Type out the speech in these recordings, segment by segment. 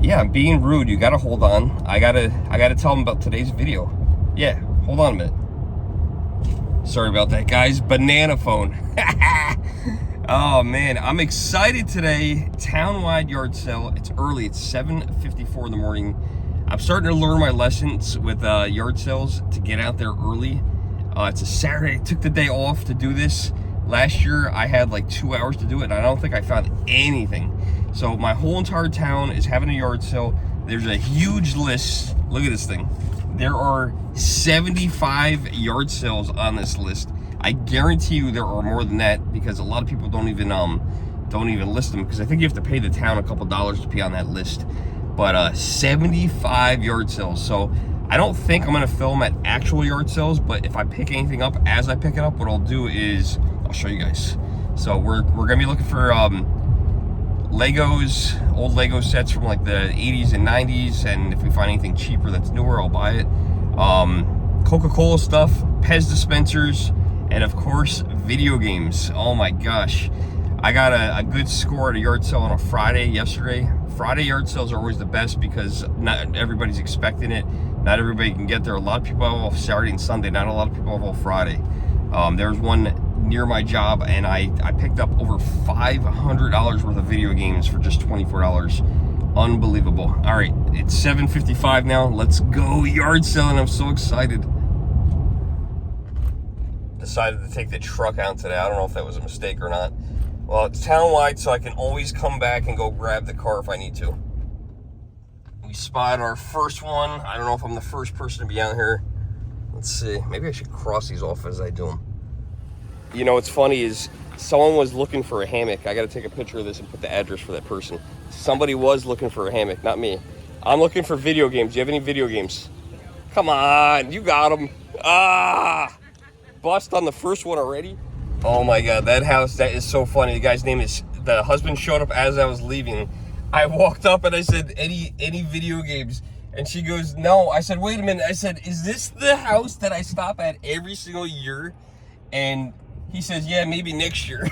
Yeah, I'm being rude. You gotta hold on. I gotta tell them about today's video. Yeah, hold on a minute. Sorry about that, guys. Banana phone. Oh man, I'm excited today. Townwide yard sale. It's early. It's 7:54 in the morning. I'm starting to learn my lessons with yard sales to get out there early. It's a Saturday. I took the day off to do this. Last year, I had like 2 hours to do it, and I don't think I found anything. So my whole entire town is having a yard sale. There's a huge list. Look at this thing. There are 75 yard sales on this list. I guarantee you there are more than that because a lot of people don't even list them, because I think you have to pay the town a couple dollars to be on that list. But 75 yard sales. So I don't think I'm gonna film at actual yard sales, but if I pick anything up as I pick it up, what I'll do is I'll show you guys. So we're gonna be looking for Legos, old Lego sets from like the 80s and 90s, and if we find anything cheaper that's newer, I'll buy it. Coca-Cola stuff, Pez dispensers, and of course video games. Oh my gosh, I got a good score at a yard sale on a Friday yesterday. Friday yard sales are always the best because not everybody's expecting it. Not everybody can get there. A lot of people have off Saturday and Sunday. Not a lot of people have off Friday. There's one near my job, and I picked up over $500 worth of video games for just $24. Unbelievable. All right, it's 7:55 now. Let's go yard selling. I'm so excited. Decided to take the truck out today. I don't know if that was a mistake or not. Well, it's townwide, so I can always come back and go grab the car if I need to. We spotted our first one. I don't know if I'm the first person to be out here. Let's see. Maybe I should cross these off as I do them. You know what's funny is someone was looking for a hammock. I got to take a picture of this and put the address for that person. Somebody was looking for a hammock, not me. I'm looking for video games. Do you have any video games? Come on, you got them. Bust on the first one already. Oh my God, that house, that is so funny. The guy's name is, the husband showed up as I was leaving. I walked up and I said, any video games? And she goes, no. I said, wait a minute. I said, is this the house that I stop at every single year? And he says, yeah, maybe next year.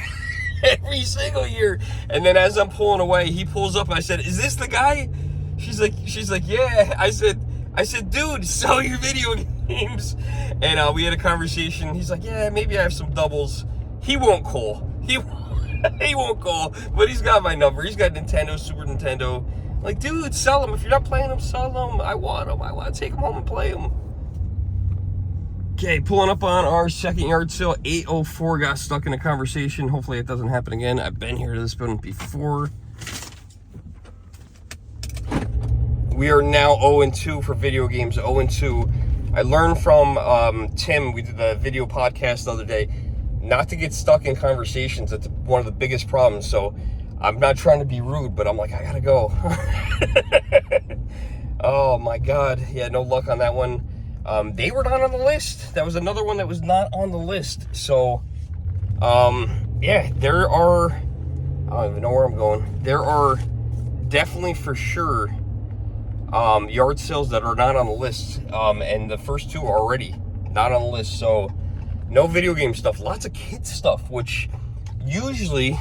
Every single year. And then as I'm pulling away, he pulls up and I said, is this the guy? She's like, yeah. I said, dude, sell your video games. And we had a conversation. He's like, yeah, maybe I have some doubles. He won't call. He won't call, but he's got my number. He's got Nintendo, Super Nintendo. Like, dude, sell them. If you're not playing them, sell them. I want them. I want to take them home and play them. Okay, pulling up on our second yard sale. 8:04, got stuck in a conversation. Hopefully it doesn't happen again. I've been here to this building before. We are now 0-2 for video games. 0-2. I learned from Tim. We did the video podcast the other day, not to get stuck in conversations. That's one of the biggest problems. So I'm not trying to be rude, but I'm like, I gotta go. Oh my God. Yeah, no luck on that one. They were not on the list. That was another one that was not on the list. So, yeah, there are, I don't even know where I'm going. There are definitely for sure yard sales that are not on the list. And the first two are already not on the list. So, no video game stuff, lots of kids stuff, which usually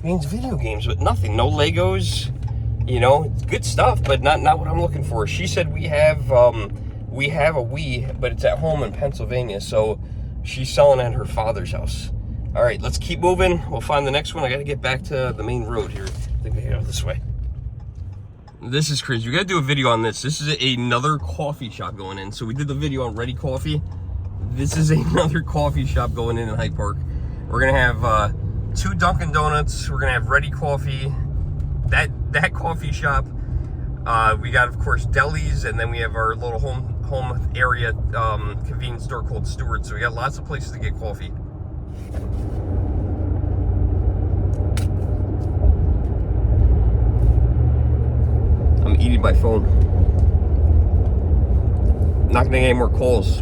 means video games, but nothing. No Legos, you know, it's good stuff, but not what I'm looking for. She said we have a Wii, but it's at home in Pennsylvania, so she's selling at her father's house. All right, let's keep moving. We'll find the next one. I got to get back to the main road here. I think I go this way. This is crazy. We got to do a video on this. This is another coffee shop going in. So we did the video on Ready Coffee. This is another coffee shop going in Hyde Park. We're gonna have 2 Dunkin' Donuts. We're gonna have Ready Coffee. That coffee shop. We got, of course, delis, and then we have our little home area convenience store called Stewart's. So we got lots of places to get coffee. I'm eating my phone. Not gonna get any more calls.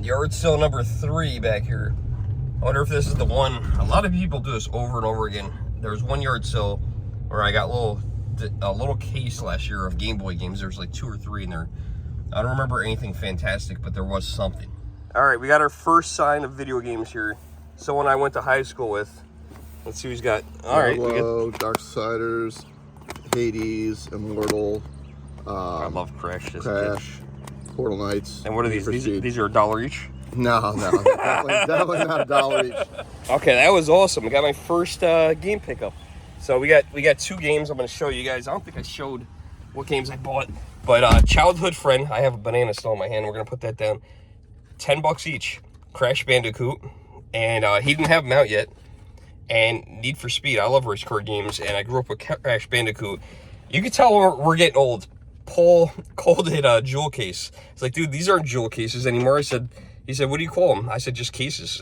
Yard sale number 3 back here. I wonder if this is the one. A lot of people do this over and over again. There's one yard sale where I got a little case last year of Game Boy games. There's like 2 or 3 in there. I don't remember anything fantastic, but there was something. All right, we got our first sign of video games here. someone I went to high school with. Let's see who's got. All right. Hello, Darksiders, Hades, Immortal. I love Crash. Crash, Portal Knights. And what are these? These are $1 each? No, definitely not $1 each. Okay, that was awesome. I got my first game pickup. So we got 2 games I'm going to show you guys. I don't think I showed what games I bought. But Childhood Friend, I have a banana still in my hand. We're going to put that down. $10 each. Crash Bandicoot. And he didn't have them out yet. And Need for Speed. I love race car games. And I grew up with Crash Bandicoot. You can tell we're getting old. Paul called it a jewel case. It's like, dude, these aren't jewel cases anymore. He said, what do you call them? I said, just cases.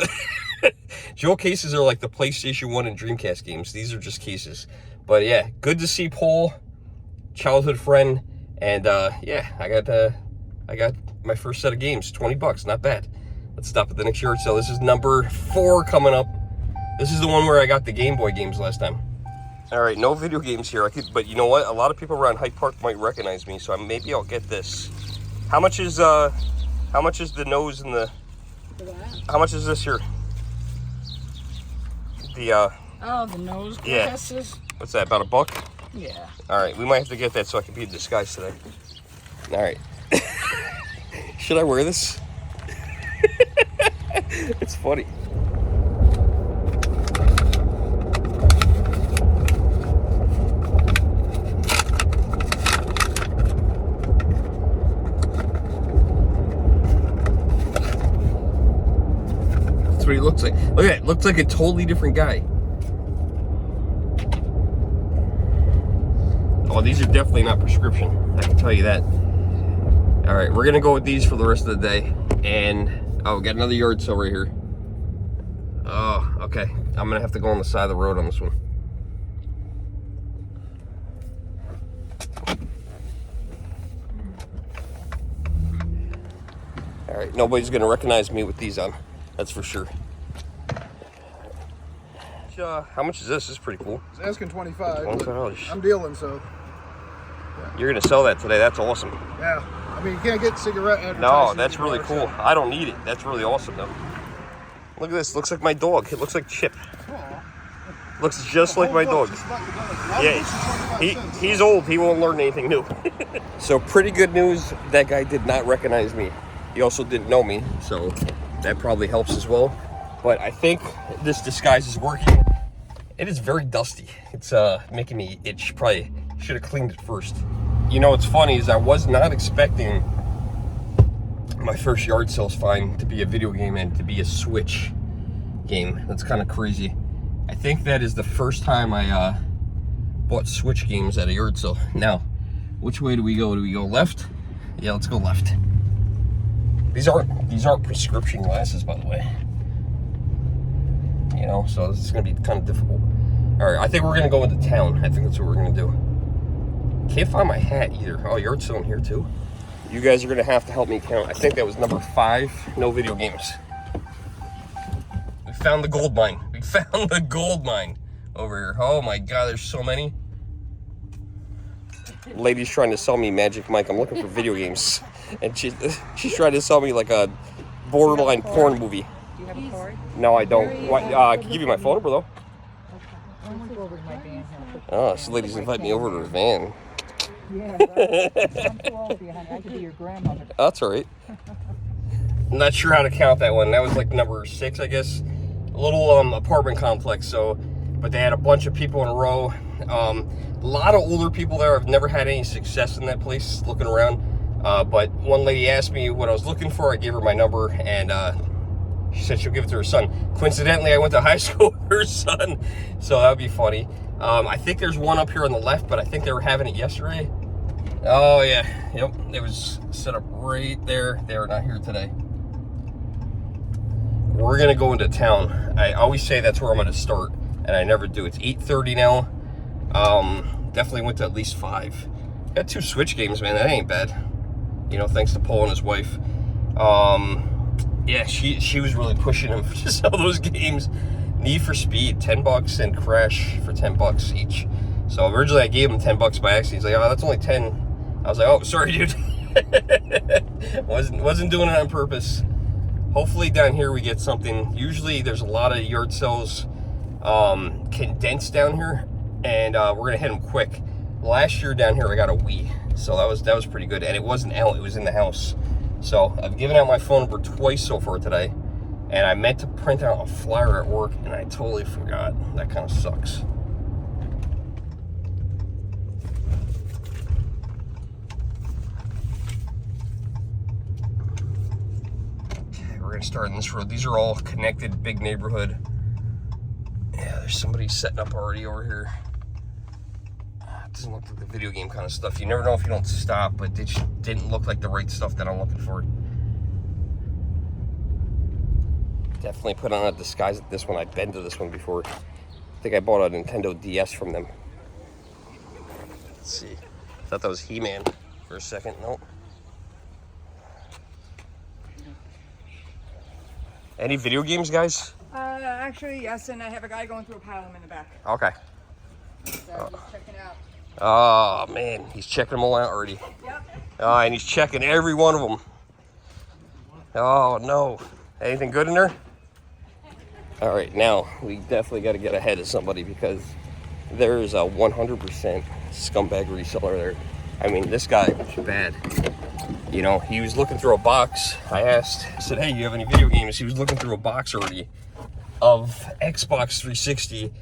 Jewel cases are like the PlayStation 1 and Dreamcast games. These are just cases. But yeah, good to see Paul, Childhood Friend, and yeah, I got my first set of games, $20, not bad. Let's stop at the next yard sale. This is number 4 coming up. This is the one where I got the Game Boy games last time. All right, no video games here. But you know what? A lot of people around Hyde Park might recognize me, so maybe I'll get this. How much is the nose and the? How much is this here? The the nose glasses. Yeah. What's that? About $1? Yeah. All right, we might have to get that so I can be in disguise today. All right. Should I wear this? It's funny. That's what he looks like. Look at it. Looks like a totally different guy. Oh, these are definitely not prescription. I can tell you that. All right, we're gonna go with these for the rest of the day. And oh, we got another yard sale right here. Oh, okay. I'm gonna have to go on the side of the road on this one. All right, nobody's gonna recognize me with these on. That's for sure. How much is this? This is pretty cool. He's asking $25. $25. I'm dealing, so. You're gonna sell that today. That's awesome. Yeah. I mean, you can't get cigarette advertising. No, that's really cool. I don't need it. That's really awesome, though. Look at this. Looks like my dog. It looks like Chip. Looks just like my dog. Yeah, he's old. He won't learn anything new. So pretty good news. That guy did not recognize me. He also didn't know me, so that probably helps as well. But I think this disguise is working. It is very dusty. It's making me itch. Probably should have cleaned it first. You know what's funny is I was not expecting my first yard sales find to be a video game and to be a Switch game. That's kind of crazy. I think that is the first time I bought Switch games at a yard sale. Now, which way do we go? Do we go left? Yeah, let's go left. These aren't prescription glasses, by the way. You know, so this is gonna be kind of difficult. All right, I think we're gonna go into town. I think that's what we're gonna do. Can't find my hat either. Oh, yard sale in here too. You guys are gonna have to help me count. I think that was number 5. No video games. We found the gold mine. We found the gold mine over here. Oh my God, there's so many. Lady's trying to sell me Magic Mike. I'm looking for video games, and she's trying to sell me like a borderline porn movie. Do you have a card? No, I don't. Why, I can give you my phone number though. Okay. I'm gonna go over to my van here. Oh, this lady's inviting me over to her van. Yeah, I'm too old for you, honey. I could be your grandmother. That's all right. I'm not sure how to count that one. That was like number 6, I guess. A little apartment complex. So, but they had a bunch of people in a row. A lot of older people there. I've never had any success in that place looking around. But one lady asked me what I was looking for. I gave her my number, and she said she'll give it to her son. Coincidentally, I went to high school with her son, so that would be funny. I think there's one up here on the left, but I think they were having it yesterday. Oh yeah, yep, it was set up right there. They are not here today. We're gonna go into town. I always say that's where I'm gonna start, and I never do. It's 8:30 now. Definitely went to at least 5. Got 2 Switch games, man. That ain't bad. You know, thanks to Paul and his wife. Yeah, she was really pushing him to sell those games. Need for Speed, $10, and Crash for $10 each. So originally I gave him $10 by accident. He's like, oh, that's only 10. I was like, oh, sorry, dude. wasn't doing it on purpose. hopefully down here we get something. Usually there's a lot of yard sales condensed down here, and we're gonna hit them quick. Last year down here I got a Wii, so that was pretty good, and it wasn't out, it was in the house. So I've given out my phone number twice so far today, and I meant to print out a flyer at work and I totally forgot. That kind of sucks. Okay, we're gonna start on this road. These are all connected, big neighborhood. Yeah, there's somebody setting up already over here. It doesn't look like the video game kind of stuff. You never know if you don't stop, but it just didn't look like the right stuff that I'm looking for. Definitely put on a disguise at this one. I've been to this one before. I think I bought a Nintendo DS from them. Let's see. Thought that was He-Man for a second. Nope. Any video games, guys? Actually, yes, and I have a guy going through a pile of them in the back. Okay. So he's checking out. Oh, man. He's checking them all out already. Yep. Oh, and he's checking every one of them. Oh, no. Anything good in there? All right, now we definitely got to get ahead of somebody because there's a 100% scumbag reseller there. I mean, this guy was bad. You know, he was looking through a box. I said, hey, you have any video games? He was looking through a box already of Xbox 360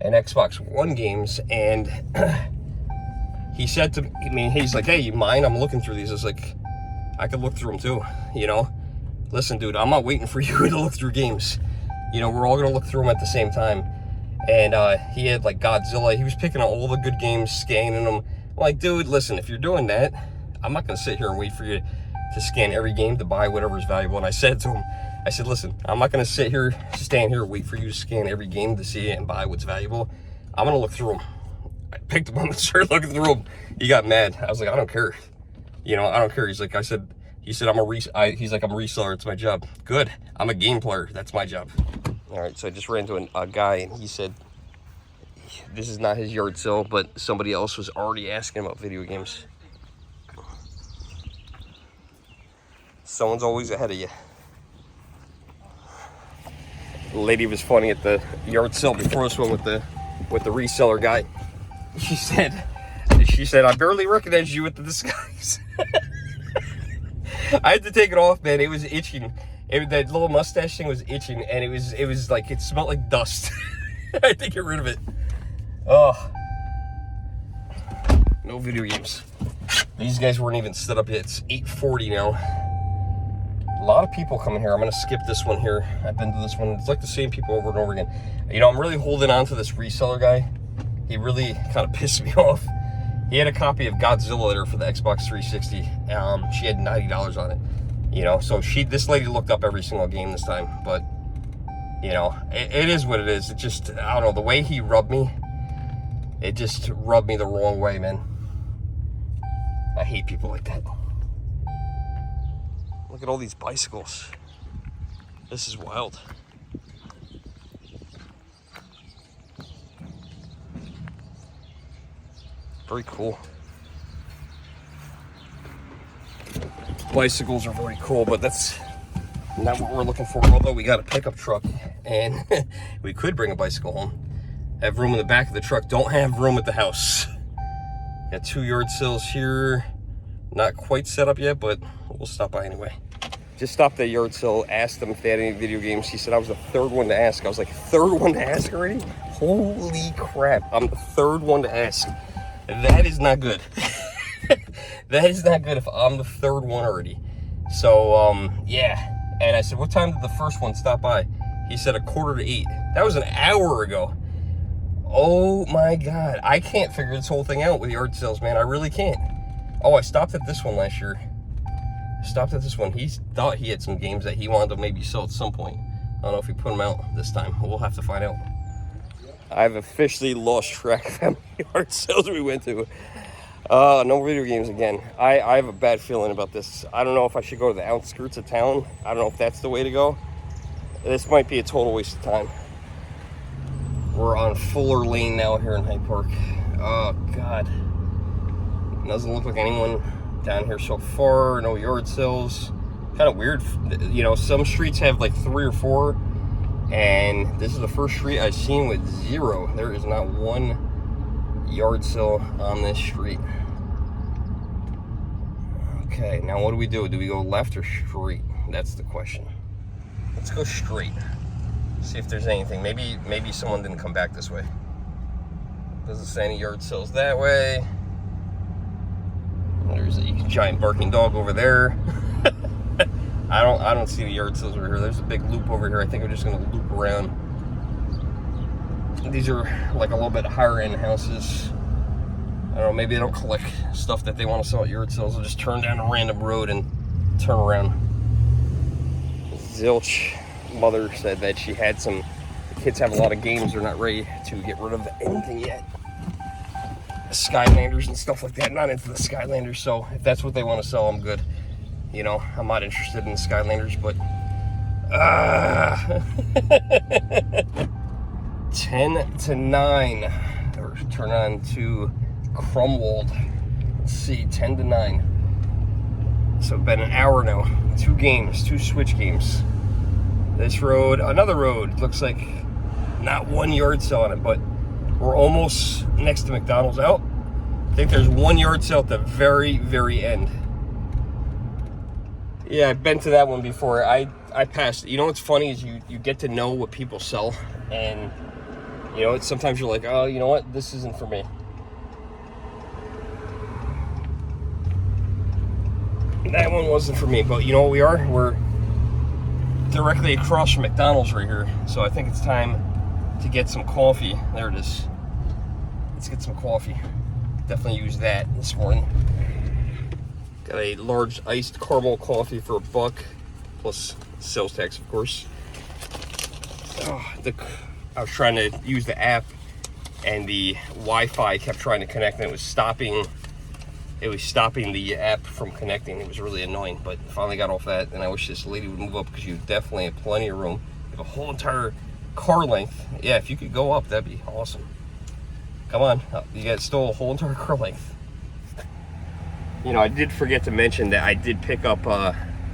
and Xbox One games, and he said to me, he's like, hey, you mind? I'm looking through these. I was like, I could look through them too, you know? Listen, dude, I'm not waiting for you to look through games. You know, we're all gonna look through them at the same time. And he had like Godzilla. He was picking out all the good games, scanning them. I'm like, dude, listen, if you're doing that, I'm not gonna sit here and wait for you to scan every game to buy whatever's valuable. And I said to him, I said, listen, I'm not gonna stand here, wait for you to scan every game to see it and buy what's valuable. I'm gonna look through them. I picked them up and started looking through them. He got mad. I was like, I don't care. You know, I don't care. He's like, he said, he's like, I'm a reseller. It's my job. Good. I'm a game player. That's my job. All right. So I just ran into a guy, and he said this is not his yard sale, but somebody else was already asking about video games. Someone's always ahead of you. The lady was funny at the yard sale before this one with the reseller guy. She said, I barely recognized you with the disguise. I had to take it off, man. It was itching. That little mustache thing was itching, and it was like, it smelled like dust. I had to get rid of it. Oh. No video games. These guys weren't even set up yet. It's 8:40 now. A lot of people coming here. I'm gonna skip this one here. I've been to this one. It's like the same people over and over again. You know, I'm really holding on to this reseller guy. He really kind of pissed me off. He had a copy of Godzilla there for the Xbox 360. She had $90 on it. You know, so this lady looked up every single game this time. But, you know, it is what it is. It just, I don't know, the way he rubbed me, it just rubbed me the wrong way, man. I hate people like that. Look at all these bicycles. This is wild. Very cool. Bicycles are very cool, but that's not what we're looking for. Although we got a pickup truck, and we could bring a bicycle home. Have room in the back of the truck. Don't have room at the house. Got 2 yard sales here. Not quite set up yet, but we'll stop by anyway. Just stopped at yard sale, asked them if they had any video games. He said I was the 3rd one to ask. I was like, 3rd one to ask already? Holy crap. I'm the 3rd one to ask. That is not good. That is not good if I'm the 3rd one already. So, yeah. And I said, what time did the first one stop by? He said 7:45. That was an hour ago. Oh my God. I can't figure this whole thing out with yard sales, man. I really can't. Oh, I stopped at this one last year. Stopped at this one. He thought he had some games that he wanted to maybe sell at some point. I don't know if he put them out this time. We'll have to find out. I've officially lost track of how many yard sales we went to. No video games again. I have a bad feeling about this. I don't know if I should go to the outskirts of town. I don't know if that's the way to go. This might be a total waste of time. We're on Fuller Lane now here in Hyde Park. Oh, God. Doesn't look like anyone down here so far. No yard sales. Kind of weird. You know, some streets have like 3 or 4, and this is the first street I've seen with 0. There is not one yard sale on this street. Okay, now what do? Do we go left or straight? That's the question. Let's go straight. See if there's anything. Maybe someone didn't come back this way. Doesn't say any yard sales that way. There's a giant barking dog over there. I don't see the yard sales over here. There's a big loop over here. I think I'm just gonna loop around. These are like a little bit higher end houses. I don't know, maybe they don't collect stuff that they want to sell at yard sales. They'll just turn down a random road and turn around. Zilch mother said that she had some, the kids have a lot of games, they're not ready to get rid of anything yet. Skylanders and stuff like that, not into the Skylanders, so if that's what they want to sell, I'm good. You know, I'm not interested in the Skylanders, but 10 to 9, or turn on to Crumwald. Let's see, 10 to 9. So it's been an hour now. 2 games, 2 Switch games. This road, another road, looks like not one yard sale on it, but we're almost next to McDonald's. Out. I think there's 1 yard sale at the very, very end. Yeah, I've been to that one before. I passed. You know what's funny is you get to know what people sell, and you know, sometimes you're like, oh, you know what, this isn't for me. That one wasn't for me, but you know what we are? We're directly across from McDonald's right here, so I think it's time to get some coffee. There it is. Let's get some coffee. Definitely use that this morning. Got a large iced caramel coffee for $1, plus sales tax, of course. Oh, I was trying to use the app, and the Wi-Fi kept trying to connect, and it was stopping the app from connecting. It was really annoying, but finally got off that, and I wish this lady would move up, because you definitely have plenty of room. You have a whole entire car length. Yeah, if you could go up, that'd be awesome. Come on, you got still a whole entire car length. You know, I did forget to mention that I did pick up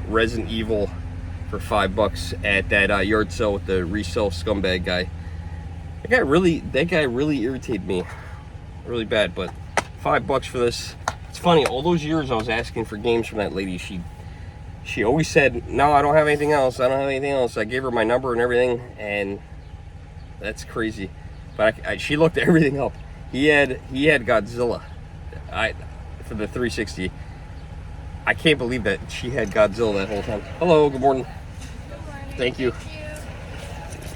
Resident Evil for $5 at that yard sale with the resale scumbag guy. That guy really irritated me, really bad. But $5 for this. It's funny. All those years I was asking for games from that lady. She always said, "No, I don't have anything else. I don't have anything else." I gave her my number and everything, and that's crazy. But she looked everything up. He had Godzilla. For the 360. I can't believe that she had Godzilla that whole time. Hello, good morning. Good morning. Thank you.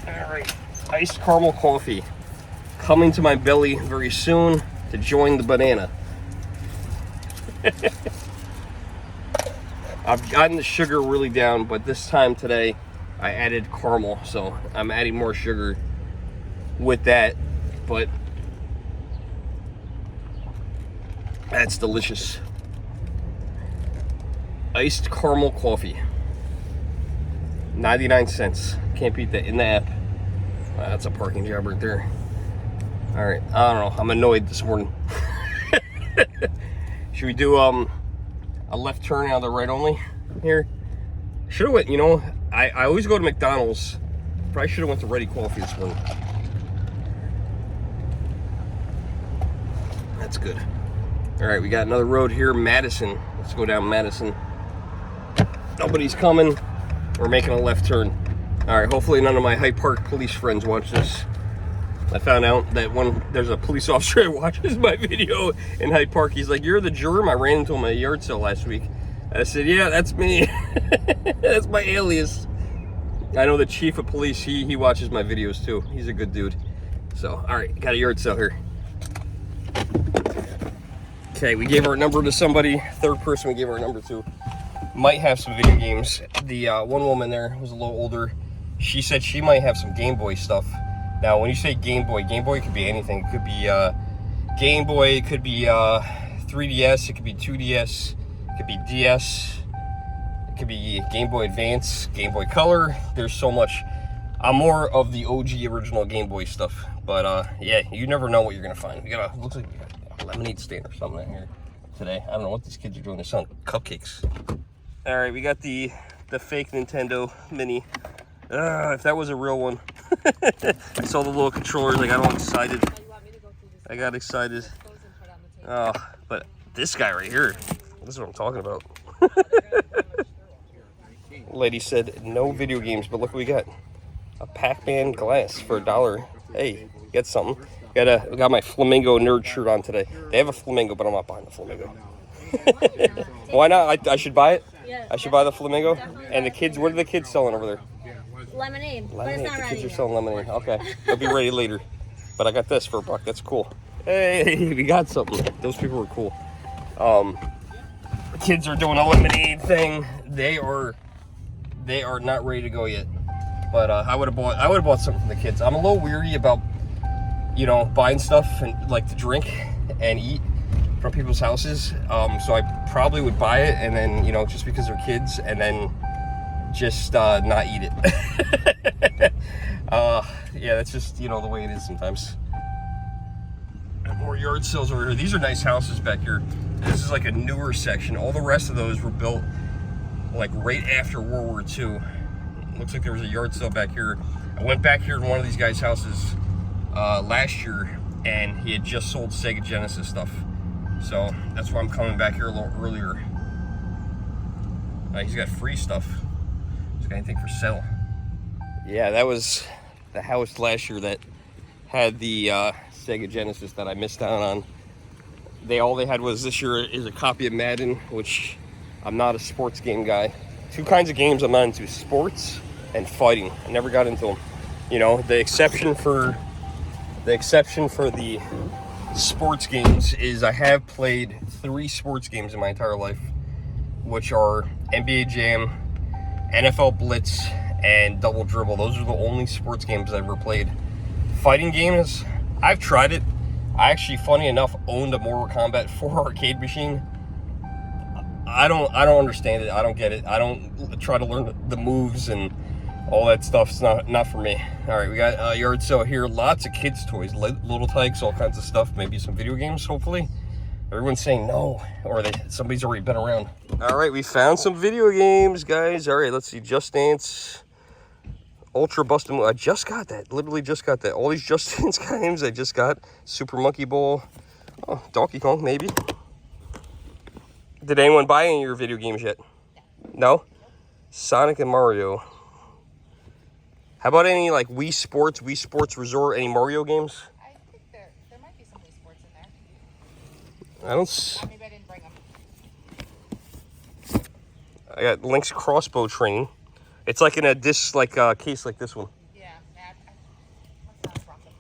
All right, iced caramel coffee coming to my belly very soon to join the banana. I've gotten the sugar really down, but this time today I added caramel, so I'm adding more sugar with that, but that's delicious. Iced caramel coffee. 99 cents. Can't beat that in the app. That's a parking job right there. Alright, I don't know. I'm annoyed this morning. Should we do a left turn out of the right only here? Should have went, you know, I always go to McDonald's. Probably should have went to Ready Coffee this morning. That's good. All right, we got another road here, Madison. Let's go down Madison. Nobody's coming. We're making a left turn. All right, hopefully none of my Hyde Park police friends watch this. I found out that there's a police officer that watches my video in Hyde Park. He's like, "You're the Germ." I ran into him at a yard sale last week. I said, "Yeah, that's me." That's my alias. I know the chief of police, he watches my videos too. He's a good dude. So, all right, got a yard sale here. Okay, we gave our number to somebody. Third person we gave our number to might have some video games. The one woman there was a little older. She said she might have some Game Boy stuff. Now, when you say Game Boy could be anything. It could be Game Boy, it could be 3DS, it could be 2DS, it could be DS, it could be Game Boy Advance, Game Boy Color. There's so much. I'm more of the OG original Game Boy stuff. But yeah, you never know what you're gonna find. Looks like we got a lemonade stand or something in here today. I don't know what these kids are doing. They're selling cupcakes. All right, we got the fake Nintendo Mini. If that was a real one. I saw the little controllers, I got all excited. I got excited. Oh, but this guy right here, this is what I'm talking about. Lady said no video games, but look what we got. A Pac-Man glass for $1. Hey, get something. Got my flamingo nerd shirt on today. They have a flamingo, but I'm not buying the flamingo. Why not? I should buy it. I should buy the flamingo. And the kids, what are the kids selling over there? Lemonade. But Lemonade. it's not The ready kids are yet. selling lemonade. Okay, they'll be ready later. But I got this for $1. That's cool. Hey, we got something. Those people were cool. The kids are doing a lemonade thing. They are not ready to go yet. But I would have bought something for the kids. I'm a little weary about, you know, buying stuff and like to drink and eat from people's houses. So I probably would buy it and then, you know, just because they're kids, and then just not eat it. Yeah, that's just, you know, the way it is sometimes. More yard sales over here. These are nice houses back here. This is like a newer section. All the rest of those were built like right after World War II. Looks like there was a yard sale back here. I went back here to one of these guys' houses last year, and he had just sold Sega Genesis stuff. So that's why I'm coming back here a little earlier. He's got free stuff. He's got anything for sale. Yeah, that was the house last year that had the Sega Genesis that I missed out on. All they had was this year is a copy of Madden, which I'm not a sports game guy. Two kinds of games I'm not into: sports and fighting. I never got into them. You know, the exception for the sports games is I have played 3 sports games in my entire life, which are NBA Jam, NFL Blitz, and Double Dribble. Those are the only sports games I've ever played. Fighting games, I've tried it. I actually, funny enough, owned a Mortal Kombat 4 arcade machine. I don't understand it. I don't get it. I don't try to learn the moves and all that stuff. It's not for me. All right, we got yard sale here. Lots of kids' toys, little tykes, all kinds of stuff. Maybe some video games, hopefully. Everyone's saying no, or somebody's already been around. All right, we found some video games, guys. All right, let's see. Just Dance, Ultra Bustin'. I just got that. Literally just got that. All these Just Dance games I just got. Super Monkey Ball. Oh, Donkey Kong, maybe. Did anyone buy any of your video games yet? No? Sonic and Mario. How about any like Wii Sports Resort, any Mario games? I think there might be some Wii Sports in there. I don't. Maybe I didn't bring them. I got Link's Crossbow Training. It's like in a case like this one. Yeah, that's not a problem.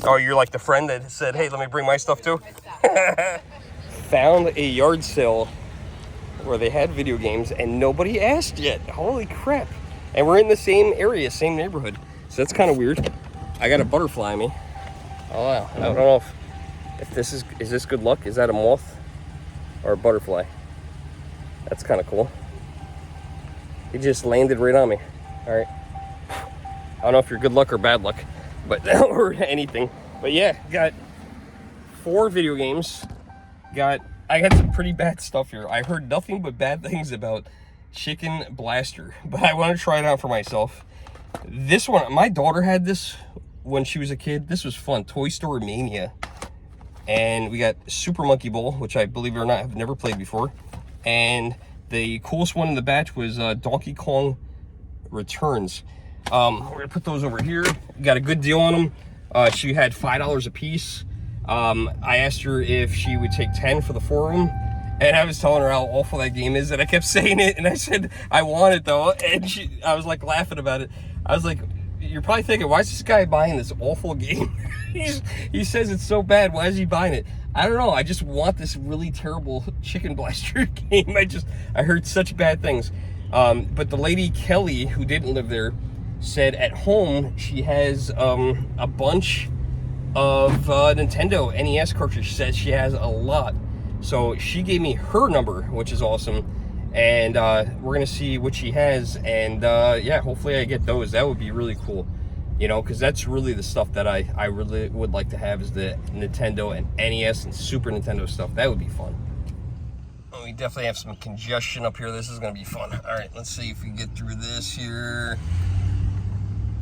Oh, you're like the friend that said, "Hey, let me bring my stuff too." My stuff. Found a yard sale where they had video games and nobody asked yet. Holy crap. And we're in the same area, same neighborhood. So that's kind of weird. I got a butterfly on me. Oh, wow. I don't know if this is this good luck? Is that a moth or a butterfly? That's kind of cool. He just landed right on me. All right. I don't know if you're good luck or bad luck, but or anything. But yeah, got 4 video games. I got some pretty bad stuff here. I heard nothing but bad things about Chicken Blaster, but I want to try it out for myself. This one, my daughter had this when she was a kid. This was fun. Toy Story Mania. And we got Super Monkey Ball, which I, believe it or not, have never played before. And the coolest one in the batch was Donkey Kong Returns. We're going to put those over here. Got a good deal on them. She had $5 a piece. I asked her if she would take 10 for the 4 of them, and I was telling her how awful that game is, and I kept saying it, and I said, I want it though, and I was like laughing about it. I was like, you're probably thinking, why is this guy buying this awful game? He says it's so bad, why is he buying it? I don't know, I just want this really terrible Chicken Blaster game. I heard such bad things. But the lady, Kelly, who didn't live there, said at home she has a bunch of Nintendo NES cartridges. She says she has a lot. So she gave me her number, which is awesome. And we're going to see what she has. And yeah, hopefully I get those. That would be really cool. You know, because that's really the stuff that I really would like to have, is the Nintendo and NES and Super Nintendo stuff. That would be fun. We definitely have some congestion up here. This is going to be fun. All right, let's see if we can get through this here.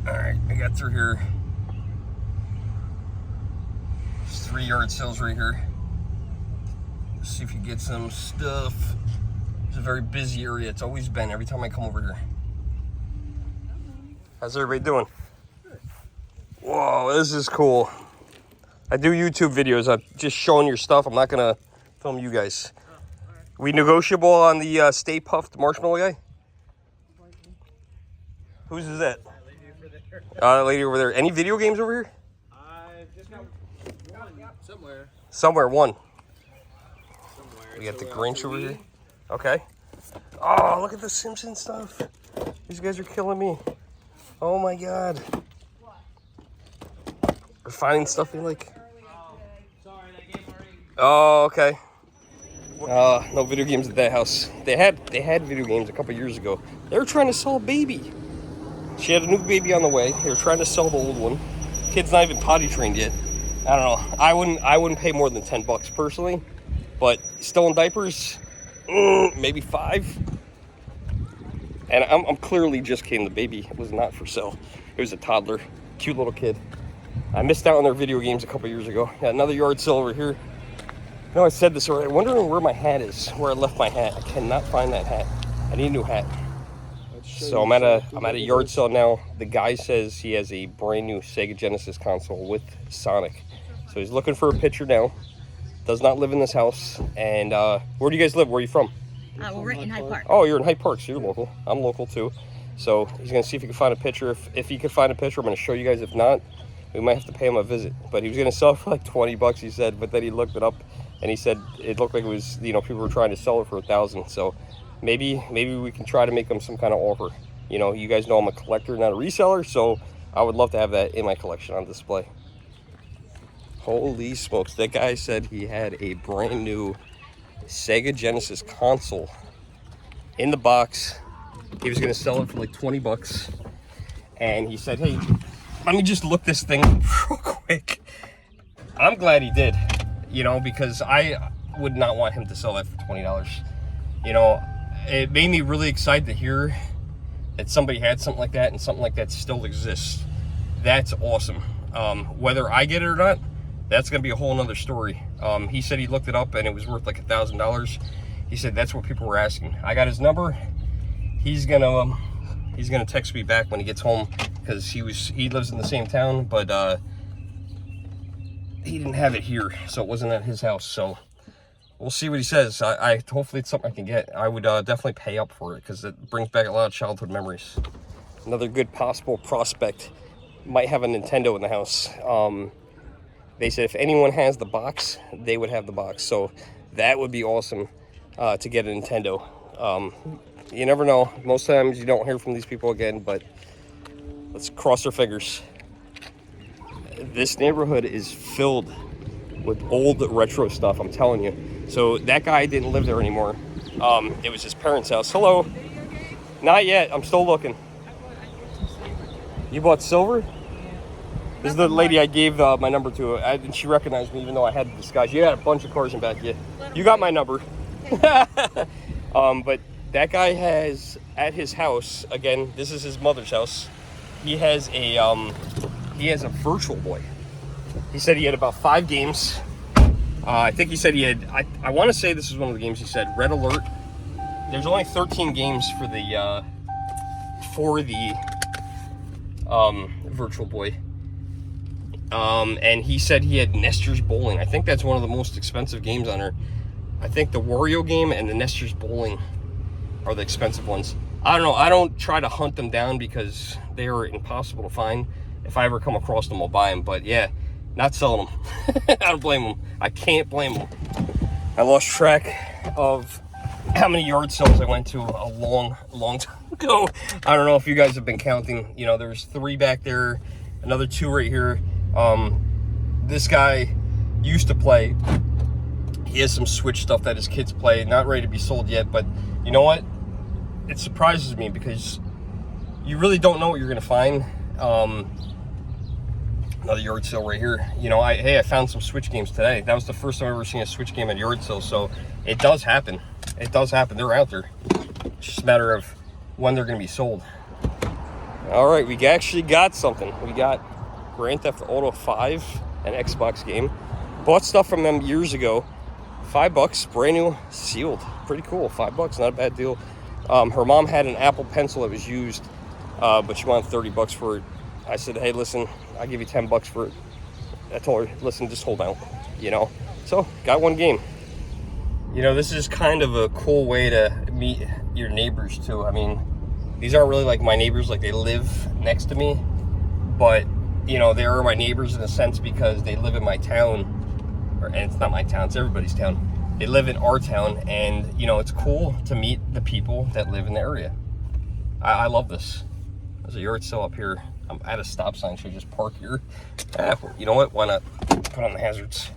All right, I got through here. There's 3 yard sales right here. Let's see if you get some stuff. It's a very busy area. It's always been every time I come over here. How's everybody doing? Whoa, this is cool. I do YouTube videos. I'm just showing your stuff. I'm not going to film you guys. We negotiable on the Stay Puffed marshmallow guy? Whose is that? That lady over there. Any video games over here? Just got one. Somewhere. Somewhere, one. We got the Grinch over here. Okay. Oh, look at the Simpsons stuff. These guys are killing me. Oh my god. We're finding stuff they like. Sorry, that game already. Oh, okay. No video games at that house. They had video games a couple years ago. They were trying to sell a baby. She had a new baby on the way. They were trying to sell the old one. Kid's not even potty trained yet. I don't know. I wouldn't pay more than $10 personally, but still in diapers, maybe 5. And I'm clearly just kidding. The baby was not for sale. It was a toddler, cute little kid. I missed out on their video games a couple years ago. Got another yard sale over here. No, I said this already. I'm wondering where my hat is, where I left my hat. I cannot find that hat. I need a new hat. So I'm at a yard sale now. The guy says he has a brand new Sega Genesis console with Sonic. So he's looking for a picture now. Does not live in this house. And where do you guys live? Where are you from? We're right in Hyde Park. Oh, you're in Hyde Park, so you're local. I'm local too. So he's gonna see if he can find a picture. If he could find a picture, I'm gonna show you guys. If not, we might have to pay him a visit. But he was gonna sell it for like $20, he said. But then he looked it up, and he said it looked like it was, people were trying to sell it for $1,000. So maybe we can try to make him some kind of offer. You guys know I'm a collector, not a reseller, so I would love to have that in my collection on display. Holy smokes, that guy said he had a brand new Sega Genesis console in the box. He was gonna sell it for like $20. And he said, hey, let me just look this thing real quick. I'm glad he did, because I would not want him to sell that for $20. It made me really excited to hear that somebody had something like that and something like that still exists. That's awesome. Whether I get it or not, that's gonna be a whole nother story. He said he looked it up and it was worth like $1,000. He said that's what people were asking. I got his number. He's gonna text me back when he gets home, because he lives in the same town, but he didn't have it here, so it wasn't at his house. So we'll see what he says. I hopefully it's something I can get. I would definitely pay up for it, because it brings back a lot of childhood memories. Another good possible prospect might have a Nintendo in the house. They said if anyone has the box, they would have the box. So that would be awesome to get a Nintendo. You never know. Most times you don't hear from these people again, but let's cross our fingers. This neighborhood is filled with old retro stuff, I'm telling you. So that guy didn't live there anymore. It was his parents' house. Hello. Not yet. I'm still looking. You bought silver? This is the lady I gave my number to, and she recognized me even though I had the disguise. You had a bunch of cars in back. You got my number. But that guy has at his house, again, this is his mother's house. He has a Virtual Boy. He said he had about 5 games. I think he said he had, I want to say this is one of the games he said, Red Alert. There's only 13 games for the Virtual Boy. And he said he had Nestor's Bowling. I think that's one of the most expensive games on there. I think the Wario game and the Nestor's Bowling are the expensive ones. I don't know. I don't try to hunt them down because they are impossible to find. If I ever come across them, I'll buy them. But yeah, not selling them. I don't blame them. I can't blame them. I lost track of how many yard sales I went to a long time ago. I don't know if you guys have been counting. There's 3 back there, another 2 right here. This guy used to play. He has some Switch stuff that his kids play, not ready to be sold yet, but you know what? It surprises me because you really don't know what you're gonna find. Another yard sale right here. I found some Switch games today. That was the first time I've ever seen a Switch game at yard sale, so it does happen. it does happen. They're out there. It's just a matter of when they're going to be sold. All right, we actually got something. We got Grand Theft Auto 5, an Xbox game. Bought stuff from them years ago. $5, brand new, sealed. Pretty cool. $5, not a bad deal. Her mom had an Apple Pencil that was used, but she wanted $30 for it. I said, hey, listen, I'll give you $10 for it. I told her, listen, just hold out, you know. So, got one game. You know, this is kind of a cool way to meet your neighbors, too. I mean, these aren't really like my neighbors, like they live next to me. But, you know, they are my neighbors in a sense because they live in my town. And it's not my town, it's everybody's town. They live in our town, and, you know, it's cool to meet the people that live in the area. I love this. There's a yard sale up here. I'm at a stop sign, should I just park here? You know what? Why not put on the hazards?